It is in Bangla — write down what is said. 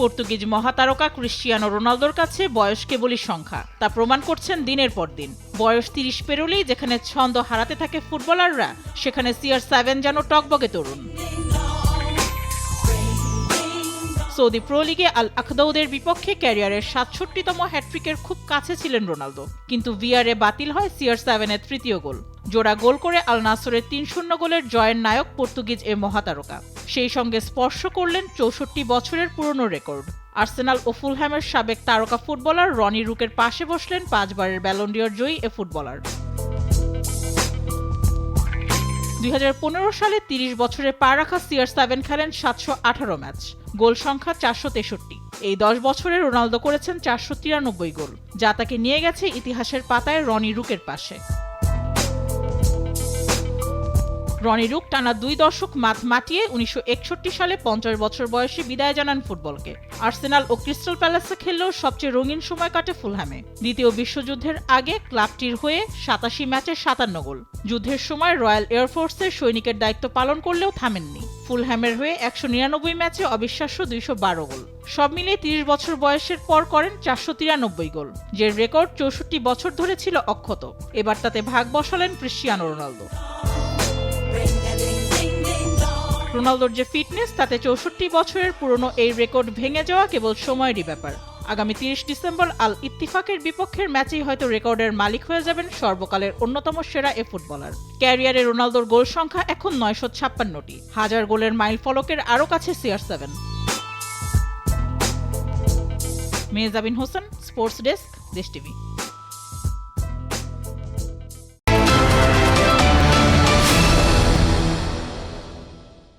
পর্তুগিজ মহাতারকা ক্রিশ্চিয়ানো রোনালদোর কাছে বয়স কেবলই সংখ্যা, তা প্রমাণ করছেন দিনের পর দিন। বয়স 30 পেরোলেই যেখানে ছন্দ হারাতে থাকে ফুটবলাররা, সেখানে CR7 যেন টকবগে তরুণ। সৌদি প্রো লিগে আল আখদৌদের বিপক্ষে ক্যারিয়ারের 67তম হ্যাটট্রিকের খুব কাছে ছিলেন রোনালদো, কিন্তু VAR-এ বাতিল হয় CR7-এর তৃতীয় গোল। জোড়া গোল করে আল নাসরের 3-0 গোলের জয়ের নায়ক পর্তুগিজ এ মহাতারকা। সেই সঙ্গে স্পর্শ করলেন 64 বছরের পুরনো রেকর্ড। আর্সেনাল ও ফুলহ্যামের সাবেক তারকা ফুটবলার রনি রুকের পাশে বসলেন 5 বারের ব্যালন ডি'অর জয়ী এ ফুটবলার। 2015 সালে 30 বছরে পা রাখা CR7 খেলেন 718 ম্যাচ, গোল সংখ্যা 463। এই 10 বছরে রোনালদো করেছেন 493 গোল, যা তাকে নিয়ে গেছে ইতিহাসের পাতায় রনি রুকের পাশে। রনি রুক টানা 2 দশক মাঠ মাটিয়ে 1961 সালে 50 বছর বয়সে বিদায় জানান ফুটবলকে। আর্সেনাল ও ক্রিস্টাল প্যালেসে খেললেও সবচেয়ে রঙিন সময় কাটে ফুলহ্যামে। দ্বিতীয় বিশ্বযুদ্ধের আগে ক্লাবটির হয়ে 87 ম্যাচে 57 গোল। যুদ্ধের সময় রয়্যাল এয়ারফোর্সের সৈনিকের দায়িত্ব পালন করলেও থামেননি। ফুলহ্যামের হয়ে 199 ম্যাচে অবিশ্বাস্য 212 গোল। সব মিলিয়ে 30 বছর বয়সের পর করেন 493 গোল, যে রেকর্ড 64 বছর ধরে ছিল অক্ষত। এবার তাতে ভাগ বসালেন ক্রিশ্চিয়ানো রোনালদো। রোনালদোর যে ফিটনেস, তাতে 64 বছরের পুরনো এই রেকর্ড ভেঙে যাওয়া কেবল সময়েরই ব্যাপার। আগামী 30 ডিসেম্বর আল ইত্তিফাকের বিপক্ষের ম্যাচেই হয়তো রেকর্ডের মালিক হয়ে যাবেন সর্বকালের অন্যতম সেরা এ ফুটবলার। ক্যারিয়ারে রোনালদোর গোল সংখ্যা এখন 956টি, 1000 গোলের মাইল ফলকের আরও কাছে CR7। Mehjabin Hossain, sports desk, Desh TV.